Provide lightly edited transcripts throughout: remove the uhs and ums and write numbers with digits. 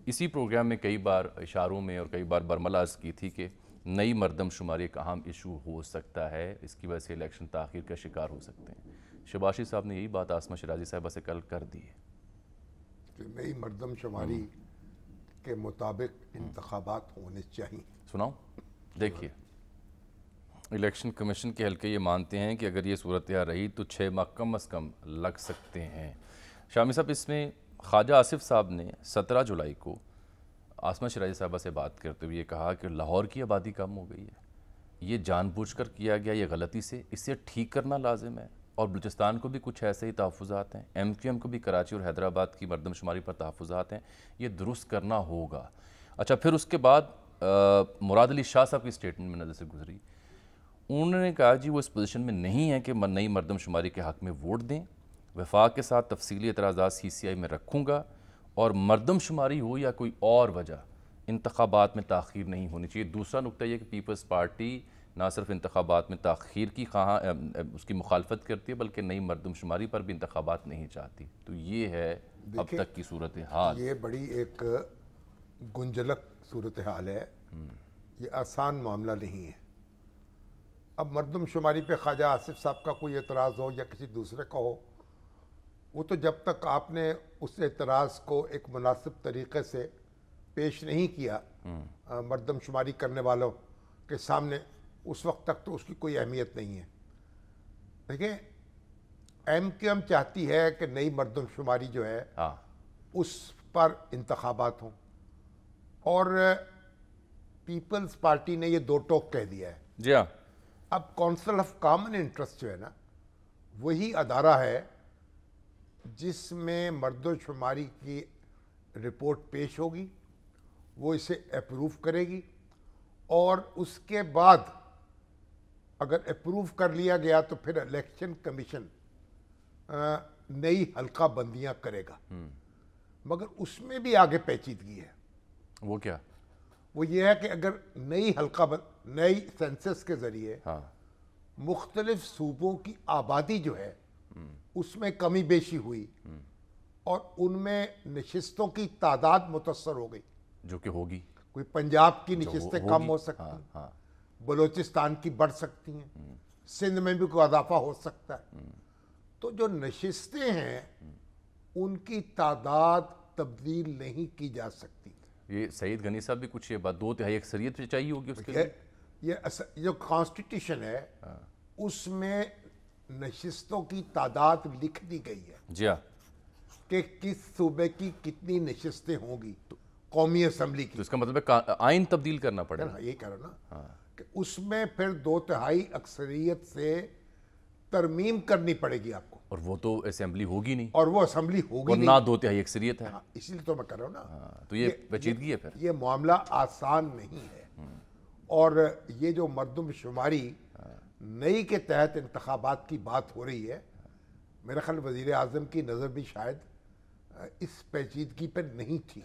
اسی پروگرام میں کئی بار اشاروں میں اور کئی بار برملا عرض کی تھی کہ نئی مردم شماری ایک اہم ایشو ہو سکتا ہے، اس کی وجہ سے الیکشن تاخیر کا شکار ہو سکتے ہیں۔ شباشی صاحب نے یہی بات عاصمہ شیرازی صاحبہ سے کل کر دی ہے کہ نئی مردم شماری کے مطابق انتخابات ہونے چاہیے۔ سناؤں؟ دیکھیے، الیکشن کمیشن کے حلقے یہ مانتے ہیں کہ اگر یہ صورتحال رہی تو 6 ماہ کم از کم لگ سکتے ہیں۔ شامی صاحب، اس میں خواجہ آصف صاحب نے 17 جولائی کو عاصمہ شیرازی صاحبہ سے بات کرتے ہوئے یہ کہا کہ لاہور کی آبادی کم ہو گئی ہے، یہ جان بوجھ کر کیا گیا، یہ غلطی سے، اسے ٹھیک کرنا لازم ہے، اور بلوچستان کو بھی کچھ ایسے ہی تحفظات ہیں، ایم کیو ایم کو بھی کراچی اور حیدرآباد کی مردم شماری پر تحفظات ہیں، یہ درست کرنا ہوگا۔ اچھا، پھر اس کے بعد مراد علی شاہ صاحب کی سٹیٹمنٹ میں نظر سے گزری، انہوں نے کہا جی وہ اس پوزیشن میں نہیں ہے کہ میں نئی مردم شماری کے حق میں ووٹ دیں، وفاق کے ساتھ تفصیلی اعتراضات سی سی آئی میں رکھوں گا، اور مردم شماری ہو یا کوئی اور وجہ، انتخابات میں تاخیر نہیں ہونی چاہیے۔ دوسرا نقطہ یہ کہ پیپلز پارٹی نہ صرف انتخابات میں تاخیر کی اس کی مخالفت کرتی ہے بلکہ نئی مردم شماری پر بھی انتخابات نہیں چاہتی۔ تو یہ ہے اب تک کی صورتحال۔ یہ بڑی ایک گنجلک صورتحال ہے، یہ آسان معاملہ نہیں ہے۔ اب مردم شماری پہ خواجہ آصف صاحب کا کوئی اعتراض ہو یا کسی دوسرے کا ہو، وہ تو جب تک آپ نے اس اعتراض کو ایک مناسب طریقے سے پیش نہیں کیا مردم شماری کرنے والوں کے سامنے، اس وقت تک تو اس کی کوئی اہمیت نہیں ہے۔ دیکھیں، ایم کیو ایم چاہتی ہے کہ نئی مردم شماری جو ہے اس پر انتخابات ہوں، اور پیپلز پارٹی نے یہ دو ٹوک کہہ دیا ہے۔ جی ہاں، اب کونسل آف کامن انٹرسٹ جو ہے نا، وہی ادارہ ہے جس میں مردم شماری کی رپورٹ پیش ہوگی، وہ اسے اپروو کرے گی، اور اس کے بعد اگر اپروو کر لیا گیا تو پھر الیکشن کمیشن نئی حلقہ بندیاں کرے گا۔ مگر اس میں بھی آگے پیچیدگی ہے۔ وہ کیا؟ وہ یہ ہے کہ اگر نئی سینسس کے ذریعے مختلف صوبوں کی آبادی جو ہے اس میں کمی بیشی ہوئی اور ان میں نشستوں کی تعداد متاثر ہو گئی، جو کہ ہوگی، کوئی پنجاب کی نشستیں کم ہو سکتی ہیں، ہاں، بلوچستان کی بڑھ سکتی ہیں، سندھ میں بھی کوئی اضافہ ہو سکتا ہے، تو جو نشستیں ہیں ان کی تعداد تبدیل نہیں کی جا سکتی۔ یہ سعید غنی صاحب بھی کچھ یہ بات 2/3 اکثریت چاہیے ہوگی اس کے لیے۔ یہ جو کانسٹیٹیوشن ہے اس میں نشستوں کی تعداد لکھ دی گئی ہے جی ہاں، کہ کس صوبے کی کتنی نشستیں ہوں گی قومی اسمبلی کی۔ تو اس کا مطلب ہے آئین تبدیل کرنا پڑے گا۔ یہ کہہ رہا نا کہ اس میں پھر 2/3 اکثریت سے ترمیم کرنی پڑے گی آپ کو، اور وہ تو اسمبلی ہوگی نہیں، اور وہ اسمبلی ہوگی اور نہیں، نہ 2/3 اکثریت ہے، اسی لیے تو میں کہہ رہا ہوں نا۔ تو یہ پیچیدگی ہے پھر۔ یہ معاملہ آسان نہیں ہے، اور یہ جو مردم شماری نئی کے تحت انتخابات کی بات ہو رہی ہے، میرا خیال وزیر اعظم کی نظر بھی شاید اس پیچیدگی پر نہیں تھی،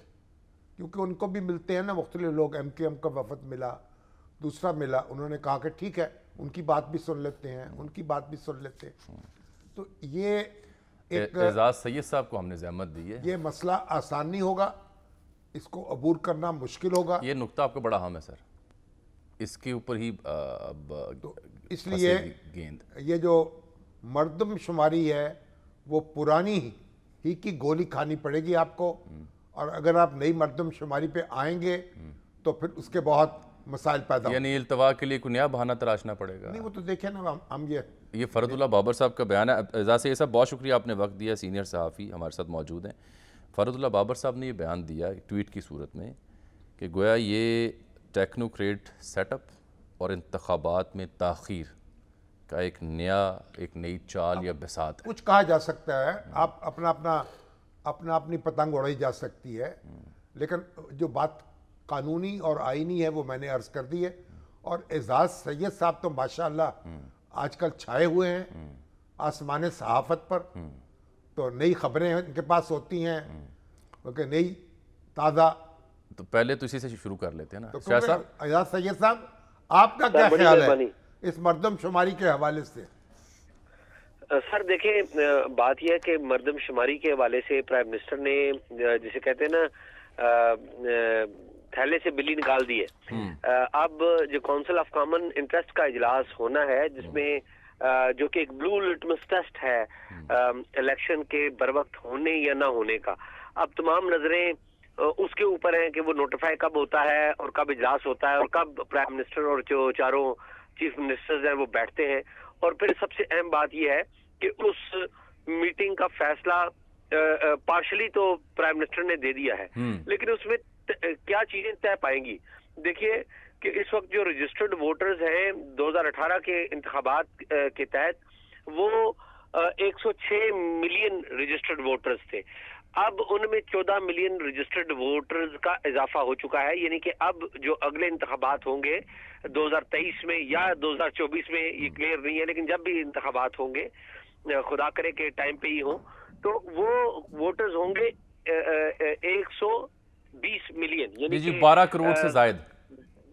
کیونکہ ان کو بھی ملتے ہیں نا مختلف لوگ، ایم کیو ایم کا وفد ملا، دوسرا ملا، انہوں نے کہا کہ ٹھیک ہے ان کی بات بھی سن لیتے ہیں، ان کی بات بھی سن لیتے ہیں۔ تو یہ ایک اعزاز سید صاحب کو ہم نے زحمت دی ہے، یہ مسئلہ آسان نہیں ہوگا، اس کو عبور کرنا مشکل ہوگا۔ یہ نقطہ آپ کو بڑا اہم ہے سر، اس کے اوپر ہی اب اس لیے گیند۔ یہ جو مردم شماری ہے وہ پرانی ہی کی گولی کھانی پڑے گی آپ کو، اور اگر آپ نئی مردم شماری پہ آئیں گے تو پھر اس کے بہت مسائل پیدا ہوں یعنی التوا کے لیے کوئی نیا بہانہ تراشنا پڑے گا۔ نہیں، وہ تو دیکھیں نا ہم یہ فرد اللہ بابر صاحب کا بیان ہے۔ اعزاز سید صاحب بہت شکریہ، آپ نے وقت دیا، سینئر صحافی ہمارے ساتھ موجود ہیں۔ فرد اللہ بابر صاحب نے یہ بیان دیا ٹویٹ کی صورت میں کہ گویا یہ ٹیکنوکریٹ سیٹ اپ اور انتخابات میں تاخیر کا ایک نئی چال یا بساط ہے۔ کچھ کہا جا سکتا ہے، آپ اپنی پتنگ اڑائی جا سکتی ہے، لیکن جو بات قانونی اور آئینی ہے وہ میں نے عرض کر دی ہے۔ اور اعزاز سید صاحب تو ماشاءاللہ آج کل چھائے ہوئے ہیں آسمان صحافت پر، تو نئی خبریں ان کے پاس ہوتی ہیں کیونکہ نئی تازہ۔ تو پہلے تو اسی سے شروع کر لیتے ہیں نا تو شاہ صاحب۔ اعزاز سید صاحب، آپ کا کیا خیال ہے اس مردم شماری کے حوالے سے؟ سر دیکھیں، بات یہ ہے کہ مردم شماری کے حوالے سے پرائم منسٹر نے جسے کہتے ہیں نا تھیلے سے بلی نکال دی ہے. اب جو کونسل آف کامن انٹرسٹ کا اجلاس ہونا ہے جس میں جو کہ ایک بلو لٹمس ٹیسٹ ہے الیکشن کے بر وقت ہونے یا نہ ہونے کا. اب تمام نظریں اس کے اوپر ہیں کہ وہ نوٹیفائی کب ہوتا ہے اور کب اجلاس ہوتا ہے اور کب پرائم منسٹر اور جو چاروں چیف منسٹرز ہیں وہ بیٹھتے ہیں. اور پھر سب سے اہم بات یہ ہے کہ اس میٹنگ کا فیصلہ پارشلی تو پرائم منسٹر نے دے دیا ہے لیکن اس میں کیا چیزیں طے پائیں گی. دیکھیے کہ اس وقت جو رجسٹرڈ ووٹرز ہیں 2018 کے انتخابات کے تحت وہ 106 ملین رجسٹرڈ ووٹرز تھے. اب ان میں 14 ملین رجسٹرڈ ووٹرز کا اضافہ ہو چکا ہے. یعنی کہ اب جو اگلے انتخابات ہوں گے 2023 میں یا 2024 میں یہ کلیئر نہیں ہے لیکن جب بھی انتخابات ہوں گے خدا کرے کہ ٹائم پہ ہی ہوں تو وہ ووٹرز ہوں گے 120 ملین یعنی جی 12 کروڑ سے زائد.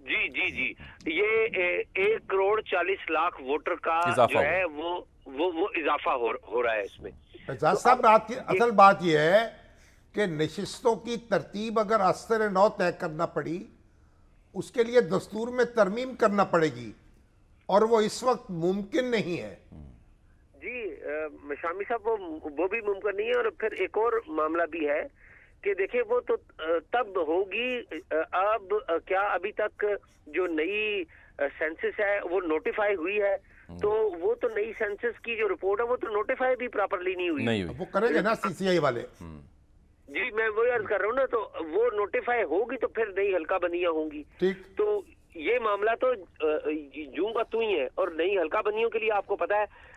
جی یہ 1 کروڑ 40 لاکھ ووٹر کا جو ہے وہ اضافہ ہو رہا ہے اس میں. اعجاز صاحب اصل بات یہ ہے کہ نشستوں کی ترتیب اگر ازسر نو طے کرنا پڑی اس کے لیے دستور میں ترمیم کرنا پڑے گی اور وہ اس وقت ممکن نہیں ہے. جی شامی صاحب وہ بھی ممکن نہیں ہے. اور پھر ایک اور معاملہ بھی ہے کہ دیکھیں وہ تو تب ہوگی. اب کیا ابھی تک جو نئی سینسس ہے وہ نوٹیفائی ہوئی ہے تو وہ تو نئی سینسس کی جو رپورٹ ہے وہ تو نوٹیفائی بھی پراپرلی نہیں ہوئی. وہ کریں گے نا سی سی آئی والے. جی میں وہی عرض کر رہا ہوں نا تو وہ نوٹیفائی ہوگی تو پھر نئی حلقہ بندیاں ہوں گی. تو یہ معاملہ تو جوں کا تو ہی ہے. اور نئی حلقہ بندیوں کے لیے آپ کو پتا ہے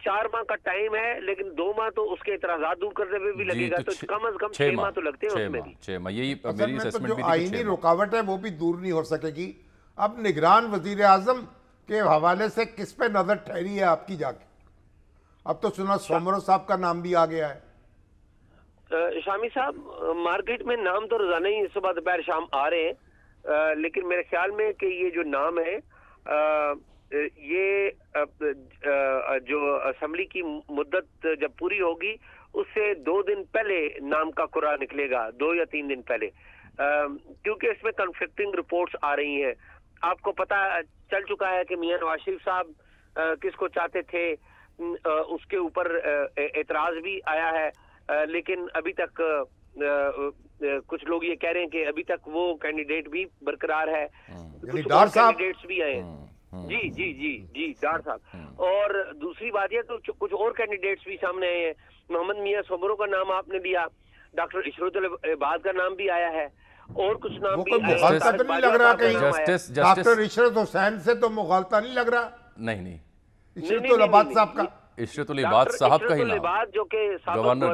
4 ماہ کا ٹائم ہے لیکن 2 ماہ تو اس کے اعتراضات دور کرنے میں بھی لگے گا تو کم از کم 6 ماہ تو لگتے ہیں اس میں بھی. 6 ماہ یہی میری اسسمنٹ جو بھی آئینی رکاوٹ ہے وہ بھی دور نہیں ہو سکے گی. اب نگران وزیر اعظم کے حوالے سے کس پہ نظر ٹھہری ہے آپ کی جا کے؟ اب تو سنا سومرو صاحب کا نام بھی آ گیا ہے. شامی صاحب مارکیٹ میں نام تو روزانہ ہی صبح دوپہر شام آ رہے ہیں لیکن میرے خیال میں کہ یہ جو نام ہے یہ جو اسمبلی کی مدت جب پوری ہوگی اس سے 2 دن پہلے نام کا قرعہ نکلے گا 2 یا 3 دن پہلے کیونکہ اس میں کنفلکٹنگ رپورٹس آ رہی ہیں. آپ کو پتا چل چکا ہے کہ میاں نواز شریف صاحب کس کو چاہتے تھے اس کے اوپر اعتراض بھی آیا ہے لیکن ابھی تک کچھ لوگ یہ کہہ رہے ہیں کہ ابھی تک وہ کینڈیڈیٹ بھی برقرار ہے. کچھ کینڈیڈیٹس بھی آئے ہیں. جی ڈار صاحب. اور دوسری بات یہ تو کچھ اور کینڈیڈیٹس بھی سامنے آئے ہیں. محمد میاں سومرو کا نام آپ نے لیا, ڈاکٹر عشرت العباد کا نام بھی آیا ہے اور کچھ نام بھی مغالطہ تو نہیں لگ رہا کہیں ڈاکٹر عشرت حسین سے تو مغالطہ نہیں لگ رہا؟ نہیں عشرت العباد صاحب کا عشرت العباد صاحب کا ہی نام جو کہ گورنر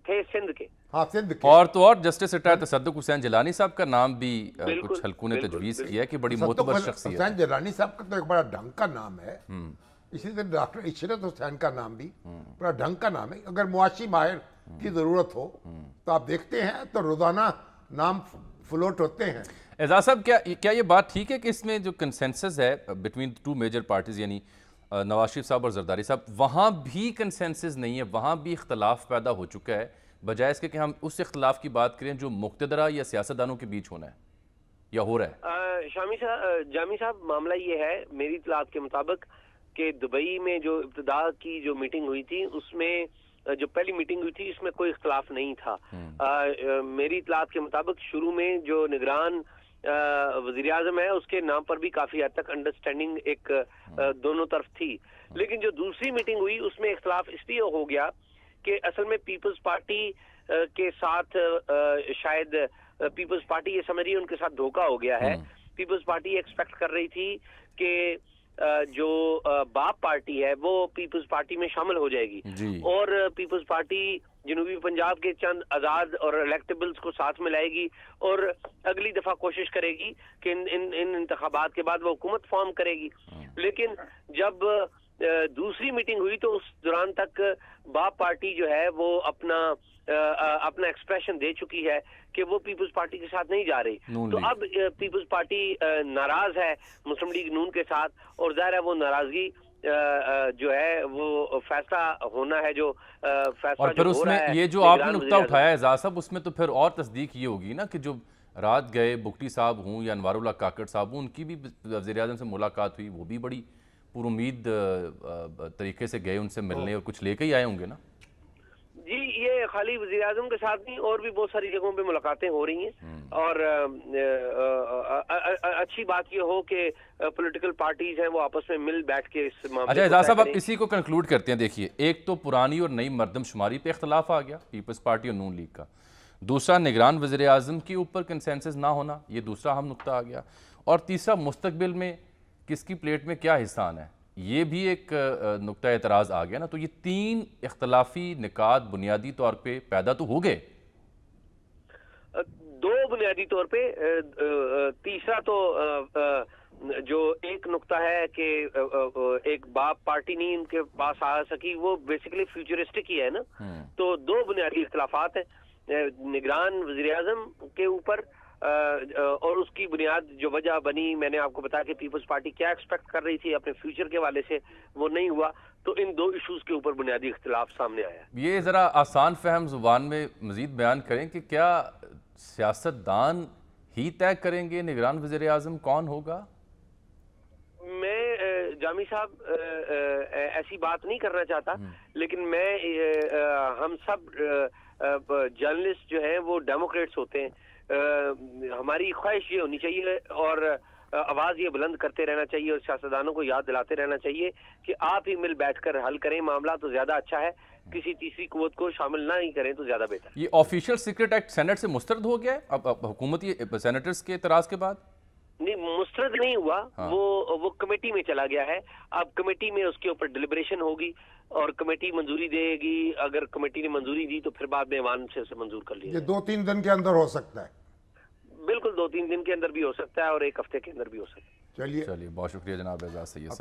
تھے سندھ کے. اور تو اور جسٹس ریٹائر تصدق حسین جیلانی صاحب کا نام بھی کچھ حلقوں نے تجویز کیا ہے کہ بڑی معتبر شخصیت ہے. حسین جیلانی صاحب کا تو ایک بڑا ڈھنگ کا نام ہے, اسی طرح ڈاکٹر عشرت حسین کا نام بھی بڑا ڈھنگ کا نام ہے. اگر معاشی ماہر کی ضرورت ہو تو آپ دیکھتے ہیں تو روزانہ نام فلوٹ ہوتے ہیں. اعجاز صاحب کیا یہ بات ٹھیک ہے کہ اس میں جو کنسنسس ہے بٹوین 2 میجر پارٹیز یعنی نواز شریف صاحب اور زرداری صاحب وہاں بھی کنسنسس نہیں ہے, وہاں بھی اختلاف پیدا ہو چکا ہے بجائے اس کے کہ ہم اس اختلاف کی بات کریں جو مقتدرہ یا سیاستدانوں کے بیچ ہونا ہے یا ہو رہا ہے؟ جامی صاحب معاملہ یہ ہے میری اطلاعات کے مطابق کہ دبئی میں جو ابتدا کی جو میٹنگ ہوئی تھی اس میں جو پہلی میٹنگ ہوئی تھی اس میں کوئی اختلاف نہیں تھا. میری اطلاعات کے مطابق شروع میں جو نگران وزیر اعظم ہے اس کے نام پر بھی کافی حد تک انڈرسٹینڈنگ ایک دونوں طرف تھی. لیکن جو دوسری میٹنگ ہوئی اس میں اختلاف اس لیے ہو گیا کہ اصل میں پیپلز پارٹی کے ساتھ شاید پیپلز پارٹی یہ سمجھ رہی ہے ان کے ساتھ دھوکہ ہو گیا ہے. پیپلز پارٹی ایکسپیکٹ کر رہی تھی کہ جو باپ پارٹی ہے وہ پیپلز پارٹی میں شامل ہو جائے گی اور پیپلز پارٹی جنوبی پنجاب کے چند آزاد اور الیکٹیبلز کو ساتھ میں لائے گی اور اگلی دفعہ کوشش کرے گی کہ ان انتخابات کے بعد وہ حکومت فارم کرے گی. لیکن جب دوسری میٹنگ ہوئی تو اس دوران تک باپ پارٹی جو ہے وہ اپنا ایکسپریشن دے چکی ہے کہ وہ پیپلز پارٹی کے ساتھ نہیں جا رہی. تو اب پیپلز پارٹی ناراض ہے مسلم لیگ نون کے ساتھ اور ظاہر ہے وہ ناراضگی جو ہے وہ فیصلہ ہونا ہے، جو فیصلہ اور پھر اس میں یہ جو آپ نے نقطہ اٹھایا ہے اعزاز صاحب، اس میں تو پھر اور تصدیق یہ ہوگی نا کہ جو رات گئے بگٹی صاحب ہوں یا انوار اللہ کاکڑ صاحب ہوں، ان کی بھی وزیر اعظم سے ملاقات ہوئی، وہ بھی بڑی پر امید طریقے سے گئے ان سے ملنے اور کچھ لے کے ہی آئے ہوں گے نا؟ جی، یہ خالی وزیر اعظم کے ساتھ نہیں، اور بھی بہت ساری جگہوں پہ ملاقاتیں ہو رہی ہیں، اور اچھی بات یہ ہو کہ پولیٹیکل پارٹیز ہیں وہ آپس میں مل بیٹھ کے اس معاملے اچھا اعزاز صاحب، اب اسی کو کنکلوڈ کرتے ہیں. دیکھیے، ایک تو پرانی اور نئی مردم شماری پہ اختلاف آ گیا پیپلز پارٹی اور نون لیگ کا، دوسرا نگران وزیر اعظم کے اوپر کنسنسس نہ ہونا، یہ دوسرا اہم نقطہ آ گیا، اور تیسرا مستقبل میں کس کی پلیٹ میں کیا حصہ آنا ہے، یہ بھی ایک نقطہ اعتراض آ گیا نا. تو یہ تین اختلافی نکات بنیادی طور پہ پیدا تو ہو گئے. دو بنیادی طور پہ، تیسرا تو جو ایک نقطہ ہے کہ ایک باپ پارٹی نہیں ان کے پاس آ سکی، وہ بیسیکلی فیوچرسٹک ہی ہے نا. تو دو بنیادی اختلافات ہیں نگران وزیر اعظم کے اوپر، اور اس کی بنیاد جو وجہ بنی، میں نے آپ کو بتایا کہ پیپلز پارٹی کیا ایکسپیکٹ کر رہی تھی اپنے فیوچر کے حوالے سے، وہ نہیں ہوا. تو ان دو ایشوز کے اوپر بنیادی اختلاف سامنے آیا. یہ ذرا آسان فہم زبان میں مزید بیان کریں کہ کیا سیاستدان ہی طے کریں گے نگران وزیر اعظم کون ہوگا؟ میں جامی صاحب ایسی بات نہیں کرنا چاہتا، لیکن میں ہم سب جرنلسٹ جو ہیں وہ ڈیموکریٹس ہوتے ہیں. ہماری خواہش یہ ہونی چاہیے اور آواز یہ بلند کرتے رہنا چاہیے اور سیاستدانوں کو یاد دلاتے رہنا چاہیے کہ آپ ہی مل بیٹھ کر حل کریں معاملہ تو زیادہ اچھا ہے، کسی تیسری قوت کو شامل نہ ہی کریں تو زیادہ بہتر. یہ آفیشیل سیکرٹ ایکٹ سینٹ سے مسترد ہو گیا ہے اب حکومتی سینیٹرز کے اعتراض کے بعد؟ نہیں، مسترد نہیں ہوا، وہ کمیٹی میں چلا گیا ہے. اب کمیٹی میں اس کے اوپر ڈیلیبریشن ہوگی اور کمیٹی منظوری دے گی. اگر کمیٹی نے منظوری دی تو پھر بعد میں ایوان سے اسے منظور کر لیا. یہ 2-3 دن کے اندر ہو سکتا ہے. بالکل 2-3 دن کے اندر بھی ہو سکتا ہے اور 1 ہفتے کے اندر بھی ہو سکتا ہے. چلیے بہت شکریہ جناب اعزاز سید.